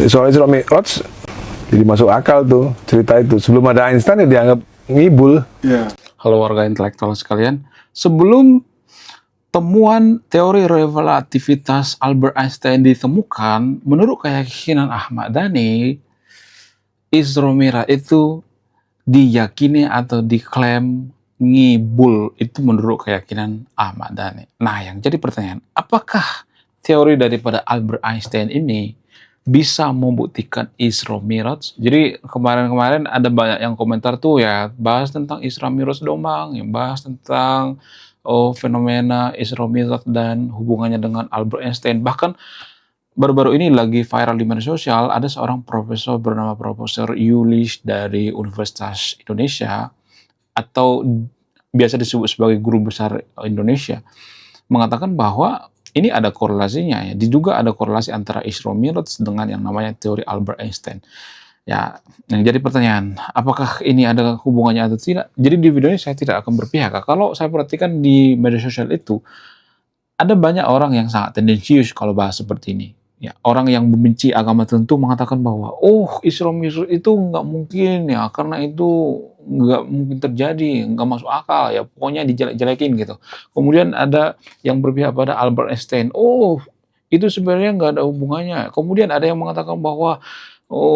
Soal Isra Mi'raj, jadi masuk akal tuh cerita itu. Sebelum ada Einstein ya dianggap ngibul. Ya. Halo warga intelektual sekalian, sebelum temuan teori relativitas Albert Einstein ditemukan, menurut keyakinan Ahmad Dhani, Isra Mi'raj itu diyakini atau diklaim ngibul. Itu menurut keyakinan Ahmad Dhani. Nah, yang jadi pertanyaan, apakah teori daripada Albert Einstein ini bisa membuktikan Isra Mi'raj? Jadi kemarin-kemarin ada banyak yang komentar tuh ya, bahas tentang Isra Mi'raj doang, yang bahas tentang fenomena Isra Mi'raj dan hubungannya dengan Albert Einstein. Bahkan baru-baru ini lagi viral di media sosial, ada seorang profesor bernama Profesor Yulis dari Universitas Indonesia, atau biasa disebut sebagai guru besar Indonesia, mengatakan bahwa ini ada korelasinya ya, diduga ada korelasi antara Isra Mi'raj dengan yang namanya teori Albert Einstein. Ya, yang jadi pertanyaan, apakah ini ada hubungannya atau tidak? Jadi di video ini saya tidak akan berpihak. Kalau saya perhatikan di media sosial itu, ada banyak orang yang sangat tendensius kalau bahas seperti ini. Ya, orang yang membenci agama tertentu mengatakan bahwa, Isra Mi'raj itu nggak mungkin ya, karena itu nggak mungkin terjadi, nggak masuk akal ya, pokoknya dijelek-jelekin gitu. Kemudian ada yang berpihak pada Albert Einstein, itu sebenarnya nggak ada hubungannya. Kemudian ada yang mengatakan bahwa,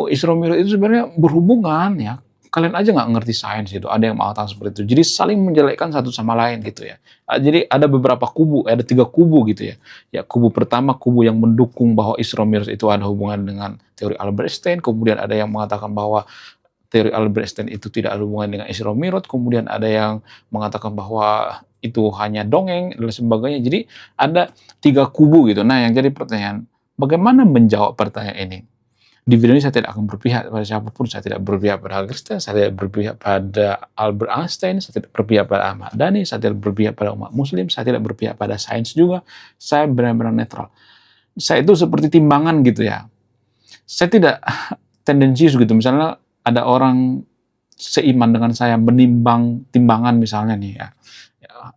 Isra Mi'raj itu sebenarnya berhubungan ya. Kalian aja nggak ngerti sains itu, ada yang mengatakan seperti itu. Jadi saling menjelekkan satu sama lain gitu ya. Jadi ada beberapa kubu, ada 3 kubu gitu ya. Ya, kubu pertama, kubu yang mendukung bahwa Isra Mi'raj itu ada hubungan dengan teori Albert Einstein. Kemudian ada yang mengatakan bahwa teori Albert Einstein itu tidak ada hubungan dengan Isra Mi'raj. Kemudian ada yang mengatakan bahwa itu hanya dongeng dan sebagainya. Jadi ada 3 kubu gitu. Nah, yang jadi pertanyaan, bagaimana menjawab pertanyaan ini? Di video ini saya tidak akan berpihak pada siapapun, saya tidak berpihak pada Kristen, saya tidak berpihak pada Albert Einstein, saya tidak berpihak pada Ahmad Dhani, saya tidak berpihak pada umat muslim, saya tidak berpihak pada sains juga, saya benar-benar netral. Saya itu seperti timbangan gitu ya. Saya tidak tendensius gitu, misalnya ada orang seiman dengan saya menimbang timbangan misalnya nih ya,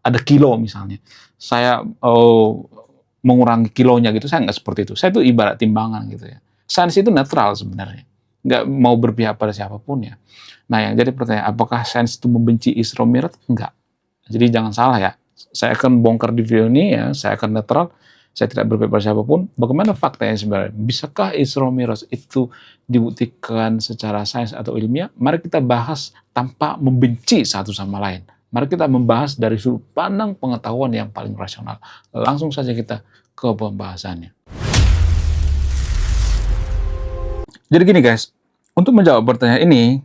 ada kilo misalnya, saya mengurangi kilonya gitu, saya nggak seperti itu. Saya itu ibarat timbangan gitu ya. Sains itu netral sebenarnya, nggak mau berpihak pada siapapun ya. Nah, yang jadi pertanyaan, apakah sains itu membenci Isra Mi'raj? Enggak. Jadi jangan salah ya. Saya akan bongkar di video ini ya, saya akan netral, saya tidak berpihak pada siapapun. Bagaimana faktanya sebenarnya? Bisakah Isra Mi'raj itu dibuktikan secara sains atau ilmiah? Mari kita bahas tanpa membenci satu sama lain. Mari kita membahas dari sudut pandang pengetahuan yang paling rasional. Langsung saja kita ke pembahasannya. Jadi gini guys, untuk menjawab pertanyaan ini,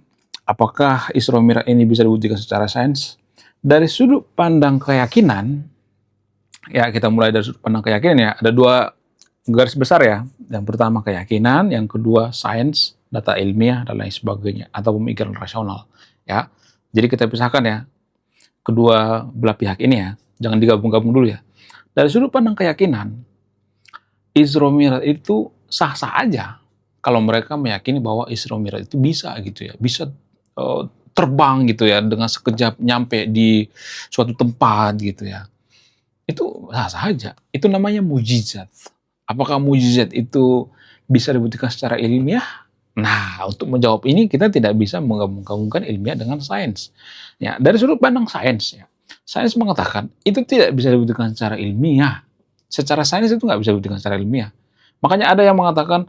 apakah Isra Mi'raj ini bisa dibuktikan secara sains? Dari sudut pandang keyakinan, ya kita mulai dari sudut pandang keyakinan ya, ada 2 garis besar ya. Yang pertama keyakinan, yang kedua sains, data ilmiah, dan lain sebagainya, atau pemikiran rasional. Ya, jadi kita pisahkan ya, kedua belah pihak ini ya, jangan digabung-gabung dulu ya. Dari sudut pandang keyakinan, Isra Mi'raj itu sah-sah aja kalau mereka meyakini bahwa Isra Mi'raj itu bisa gitu ya, bisa terbang gitu ya, dengan sekejap nyampe di suatu tempat gitu ya. Itu sah-sah aja. Itu namanya mukjizat. Apakah mukjizat itu bisa dibuktikan secara ilmiah? Nah, untuk menjawab ini kita tidak bisa menggabung-gabungkan ilmiah dengan sains. Ya, dari sudut pandang sains ya, sains mengatakan itu tidak bisa dibuktikan secara ilmiah. Secara sains itu nggak bisa dibuktikan secara ilmiah. Makanya ada yang mengatakan,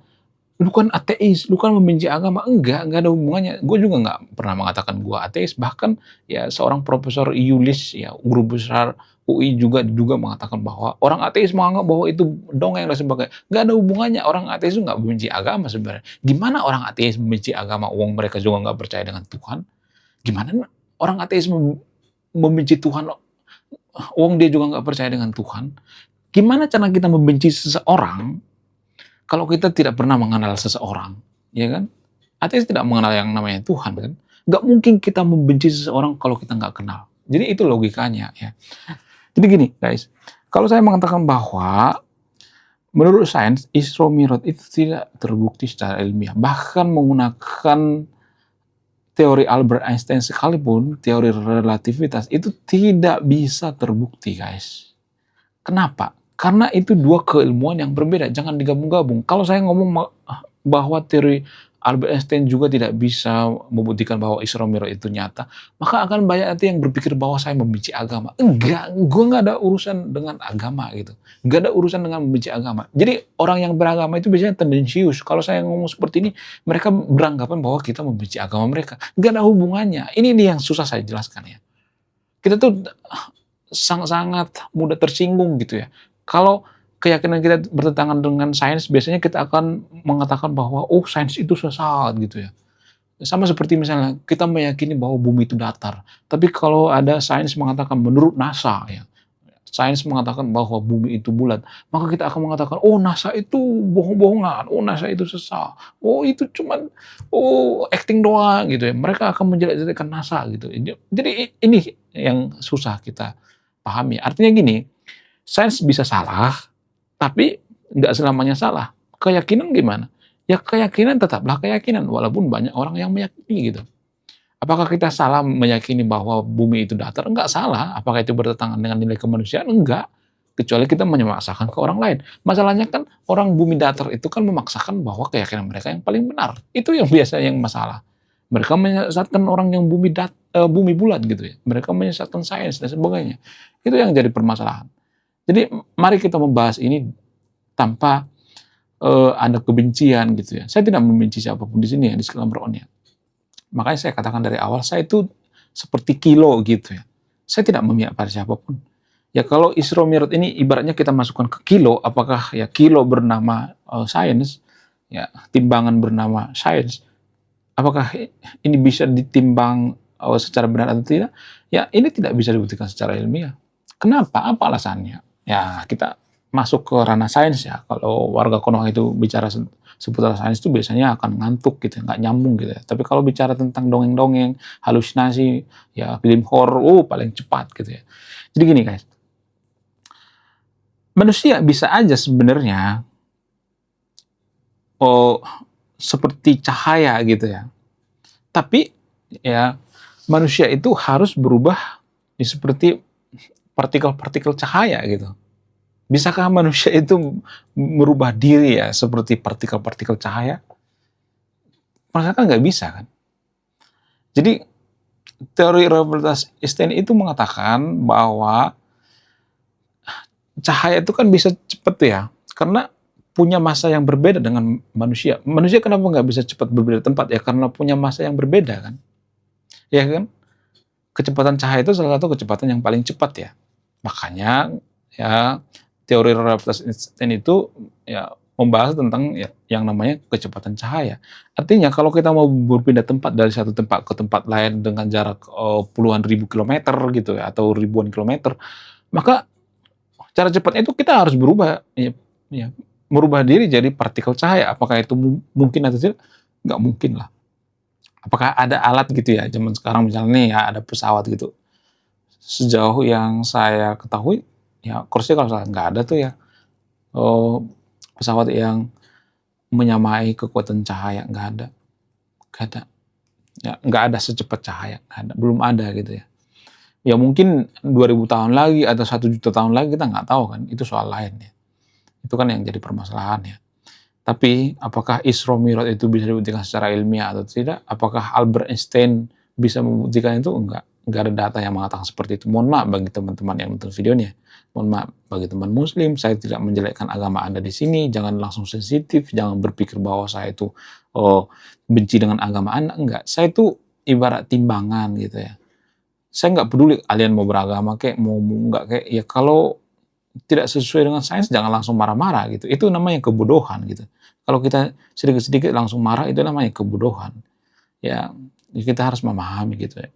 lu kan ateis, lu kan membenci agama. Enggak ada hubungannya. Gue juga nggak pernah mengatakan gue ateis. Bahkan ya seorang Profesor Yulis, ya guru besar UI juga mengatakan bahwa orang ateis menganggap bahwa itu dongeng dan sebagainya. Nggak ada hubungannya. Orang ateis itu nggak membenci agama sebenarnya. Gimana orang ateis membenci agama? Uang mereka juga nggak percaya dengan Tuhan. Gimana orang ateis membenci Tuhan? Uang dia juga nggak percaya dengan Tuhan. Gimana cara kita membenci seseorang kalau kita tidak pernah mengenal seseorang, ya kan? Ateis tidak mengenal yang namanya Tuhan, kan? Nggak mungkin kita membenci seseorang kalau kita nggak kenal. Jadi itu logikanya, ya. Jadi gini, guys. Kalau saya mengatakan bahwa menurut sains, Isra Mi'raj itu tidak terbukti secara ilmiah. Bahkan menggunakan teori Albert Einstein sekalipun, teori relativitas, itu tidak bisa terbukti, guys. Kenapa? Karena itu 2 keilmuan yang berbeda, jangan digabung-gabung. Kalau saya ngomong bahwa teori Albert Einstein juga tidak bisa membuktikan bahwa Isra Mi'raj itu nyata, maka akan banyak nanti yang berpikir bahwa saya membenci agama. Enggak, gue nggak ada urusan dengan agama gitu. Nggak ada urusan dengan membenci agama. Jadi orang yang beragama itu biasanya tendensius. Kalau saya ngomong seperti ini, mereka beranggapan bahwa kita membenci agama mereka. Nggak ada hubungannya. Ini yang susah saya jelaskan ya. Kita tuh sangat-sangat mudah tersinggung gitu ya. Kalau keyakinan kita bertentangan dengan sains, biasanya kita akan mengatakan bahwa, oh sains itu sesat gitu ya. Sama seperti misalnya, kita meyakini bahwa bumi itu datar. Tapi kalau ada sains mengatakan, menurut NASA ya, sains mengatakan bahwa bumi itu bulat, maka kita akan mengatakan, oh NASA itu bohong-bohongan, oh NASA itu sesat, oh itu cuman, oh acting doang gitu ya. Mereka akan menjelek-jelekan NASA gitu. Jadi ini yang susah kita pahami. Artinya gini, sains bisa salah, tapi nggak selamanya salah. Keyakinan gimana? Ya keyakinan tetaplah keyakinan, walaupun banyak orang yang meyakini gitu. Apakah kita salah meyakini bahwa bumi itu datar? Enggak salah. Apakah itu bertentangan dengan nilai kemanusiaan? Enggak. Kecuali kita memaksakan ke orang lain. Masalahnya kan orang bumi datar itu kan memaksakan bahwa keyakinan mereka yang paling benar. Itu yang biasa yang masalah. Mereka menyesatkan orang yang bumi bulat gitu ya. Mereka menyesatkan sains dan sebagainya. Itu yang jadi permasalahan. Jadi mari kita membahas ini tanpa ada kebencian gitu ya. Saya tidak membenci siapapun di sini ya, disclaimer on ya. Makanya saya katakan dari awal, saya itu seperti kilo gitu ya. Saya tidak memihak pada siapapun. Ya kalau Isra Mi'raj ini ibaratnya kita masukkan ke kilo, apakah ya kilo bernama sains, ya timbangan bernama sains, apakah ini bisa ditimbang secara benar atau tidak? Ya ini tidak bisa dibuktikan secara ilmiah. Kenapa? Apa alasannya? Ya kita masuk ke ranah sains ya. Kalau warga Konoha itu bicara seputar sains itu biasanya akan ngantuk gitu, nggak nyambung gitu ya. Tapi kalau bicara tentang dongeng-dongeng, halusinasi, ya film horor, paling cepat gitu ya. Jadi gini guys, manusia bisa aja sebenarnya seperti cahaya gitu ya. Tapi ya manusia itu harus berubah seperti partikel-partikel cahaya gitu. Bisakah manusia itu merubah diri ya seperti partikel-partikel cahaya? Maka kan nggak bisa kan. Jadi teori relativitas Einstein itu mengatakan bahwa cahaya itu kan bisa cepat ya, karena punya massa yang berbeda dengan manusia. Manusia kenapa nggak bisa cepat berbeda tempat ya? Karena punya massa yang berbeda kan. Ya kan? Kecepatan cahaya itu salah satu kecepatan yang paling cepat ya. Makanya ya teori relativitas Einstein itu ya membahas tentang ya, yang namanya kecepatan cahaya. Artinya kalau kita mau berpindah tempat dari satu tempat ke tempat lain dengan jarak puluhan ribu kilometer gitu ya, atau ribuan kilometer, maka cara cepatnya itu kita harus berubah ya, merubah diri jadi partikel cahaya. Apakah itu mungkin atau tidak? Nggak mungkin lah. Apakah ada alat gitu ya, zaman sekarang misalnya nih ya ada pesawat gitu. Sejauh yang saya ketahui, ya kursi kalau salah nggak ada tuh ya pesawat yang menyamai kekuatan cahaya, nggak ada. Ya nggak ada secepat cahaya, nggak ada, belum ada gitu ya. Ya mungkin 2000 tahun lagi atau 1 juta tahun lagi kita nggak tahu kan, itu soal lain ya. Itu kan yang jadi permasalahan ya. Tapi apakah Isra Mi'raj itu bisa dibuktikan secara ilmiah atau tidak? Apakah Albert Einstein bisa membuktikan itu? Enggak ada data yang mengatakan seperti itu. Mohon maaf bagi teman-teman yang nonton videonya. Mohon maaf bagi teman muslim, saya tidak menjelekkan agama Anda di sini. Jangan langsung sensitif, jangan berpikir bahwa saya itu benci dengan agama Anda. Enggak, saya itu ibarat timbangan gitu ya. Saya nggak peduli kalian mau beragama kayak mau enggak kayak ya, kalau tidak sesuai dengan sains jangan langsung marah-marah gitu. Itu namanya kebodohan gitu. Kalau kita sedikit-sedikit langsung marah itu namanya kebodohan. Ya, kita harus memahami gitu ya.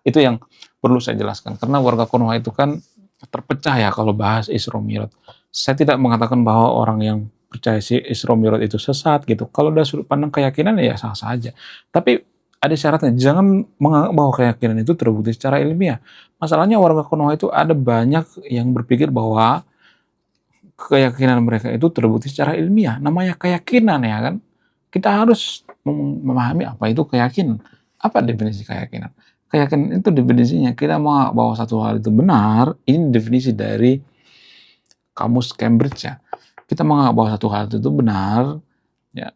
Itu yang perlu saya jelaskan karena warga Konoha itu kan terpecah ya kalau bahas Isra Mi'raj. Saya tidak mengatakan bahwa orang yang percaya si Isra Mi'raj itu sesat gitu. Kalau dari sudut pandang keyakinan ya sah-sah aja. Tapi ada syaratnya, jangan menganggap bahwa keyakinan itu terbukti secara ilmiah. Masalahnya warga Konoha itu ada banyak yang berpikir bahwa keyakinan mereka itu terbukti secara ilmiah. Namanya keyakinan ya kan. Kita harus memahami apa itu keyakinan. Apa definisi keyakinan? Keyakinan itu definisinya, kita menganggap bahwa satu hal itu benar, ini definisi dari kamus Cambridge ya. Kita menganggap bahwa satu hal itu benar, ya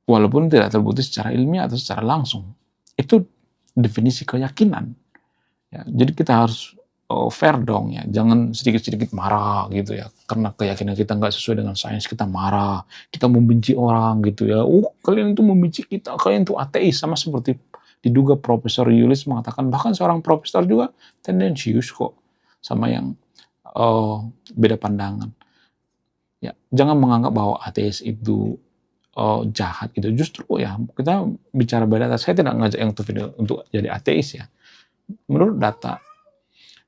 walaupun tidak terbukti secara ilmiah atau secara langsung. Itu definisi keyakinan. Ya, jadi kita harus fair dong ya, jangan sedikit-sedikit marah gitu ya, karena keyakinan kita nggak sesuai dengan sains kita marah, kita membenci orang gitu ya. Kalian itu membenci kita, kalian itu ateis, sama seperti diduga Profesor Yulis mengatakan, bahkan seorang profesor juga tendensius kok sama yang beda pandangan. Ya, jangan menganggap bahwa ateis itu jahat gitu. Justru ya kita bicara beda data. Saya tidak ngajak yang untuk jadi ateis ya. Menurut data,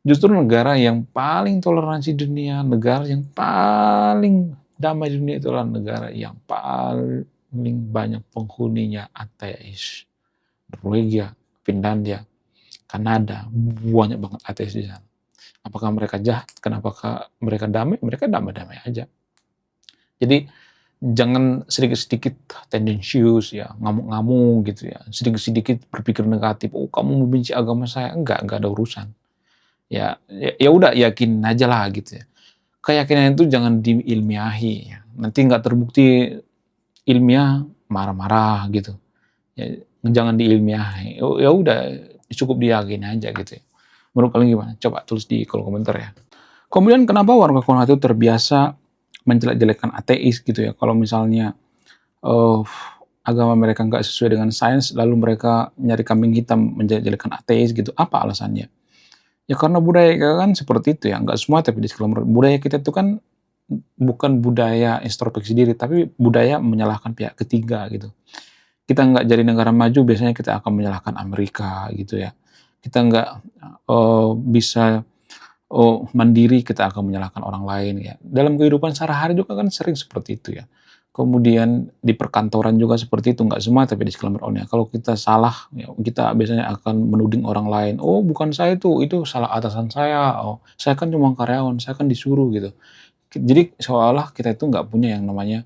justru negara yang paling toleransi dunia, negara yang paling damai dunia itu adalah negara yang paling banyak penghuninya ateis. Norwegia, Finlandia, Kanada, banyak banget ateis di sana. Apakah mereka jahat? Kenapa mereka damai? Mereka damai-damai aja. Jadi jangan sedikit-sedikit tendensius ya, ngamuk-ngamuk gitu ya, sedikit-sedikit berpikir negatif. Kamu membenci agama saya? Enggak ada urusan. Ya udah yakin aja lah gitu ya. Keyakinan itu jangan diilmiahi ya. Nanti nggak terbukti ilmiah marah-marah gitu. Ya, jangan diilmiahi. Ya udah cukup diyakini aja gitu ya. Menurut kalian gimana? Coba tulis di kolom komentar ya. Kemudian kenapa warga Konoha itu terbiasa menjelek-jelekan ateis gitu ya? Kalau misalnya agama mereka nggak sesuai dengan sains, lalu mereka nyari kambing hitam menjelek-jelekan ateis gitu. Apa alasannya? Ya karena budaya kita kan seperti itu ya. Nggak semua tapi disclaimer. Budaya kita itu kan bukan budaya introspeksi diri, tapi budaya menyalahkan pihak ketiga gitu. Kita nggak jadi negara maju, biasanya kita akan menyalahkan Amerika gitu ya. Kita nggak bisa mandiri, kita akan menyalahkan orang lain ya. Dalam kehidupan sehari-hari juga kan sering seperti itu ya. Kemudian di perkantoran juga seperti itu, nggak semua tapi disclaimer on ya. Kalau kita salah, ya, kita biasanya akan menuding orang lain. Oh bukan saya tuh, itu salah atasan saya. Oh saya kan cuma karyawan, saya kan disuruh gitu. Jadi seolah kita itu nggak punya yang namanya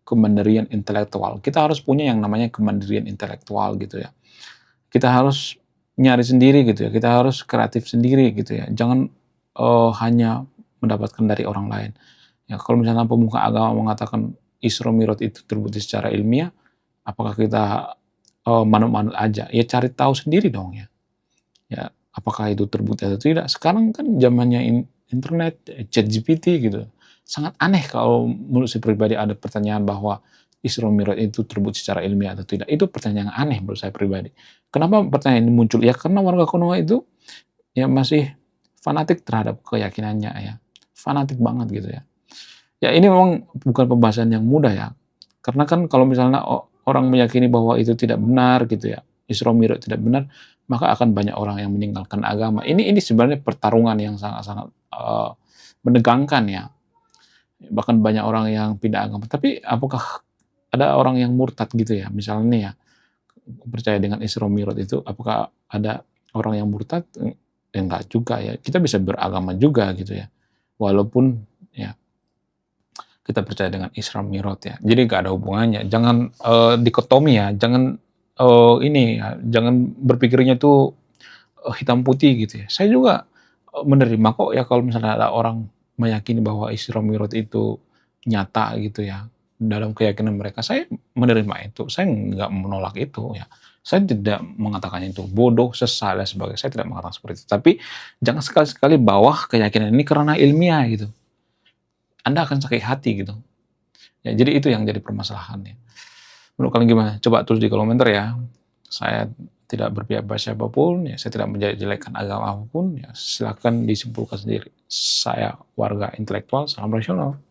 kemandirian intelektual. Kita harus punya yang namanya kemandirian intelektual gitu ya. Kita harus nyari sendiri gitu ya. Kita harus kreatif sendiri gitu ya. Jangan hanya mendapatkan dari orang lain. Ya, kalau misalnya pemuka agama mengatakan Isra Mi'raj itu terbukti secara ilmiah, apakah kita manut-manut aja? Ya cari tahu sendiri dong ya. Ya, apakah itu terbukti atau tidak? Sekarang kan zamannya internet, ChatGPT gitu. Sangat aneh kalau menurut saya pribadi ada pertanyaan bahwa Isra Mi'raj itu terbukti secara ilmiah atau tidak. Itu pertanyaan yang aneh menurut saya pribadi. Kenapa pertanyaan ini muncul? Ya karena warga Konoha itu ya masih fanatik terhadap keyakinannya ya. Fanatik banget gitu ya. Ya ini memang bukan pembahasan yang mudah ya. Karena kan kalau misalnya orang meyakini bahwa itu tidak benar gitu ya, Isra Mi'raj tidak benar, maka akan banyak orang yang meninggalkan agama. Ini sebenarnya pertarungan yang sangat-sangat menegangkan ya. Bahkan banyak orang yang pindah agama. Tapi apakah ada orang yang murtad gitu ya? Misalnya nih ya, percaya dengan Isra Mi'raj itu, apakah ada orang yang murtad? Enggak juga ya. Kita bisa beragama juga gitu ya. Walaupun ya kita percaya dengan Isra Mi'raj ya. Jadi nggak ada hubungannya. Jangan dikotomi ya. Jangan ini ya. Jangan berpikirnya tuh hitam putih gitu ya. Saya juga menerima kok ya kalau misalnya ada orang meyakini bahwa Isra Mi'raj itu nyata gitu ya. Dalam keyakinan mereka, saya menerima itu. Saya nggak menolak itu ya. Saya tidak mengatakannya itu bodoh, sesat, dan sebagainya. Saya tidak mengatakan seperti itu. Tapi jangan sekali-sekali bawa keyakinan ini karena ilmiah gitu. Anda akan sakit hati gitu. Ya, jadi itu yang jadi permasalahannya. Menurut kalian gimana? Coba tulis di kolom komentar ya. Saya tidak berpihak pada siapapun, ya, saya tidak menjelekkan agama apapun, ya, silakan disimpulkan sendiri. Saya warga intelektual, salam rasional.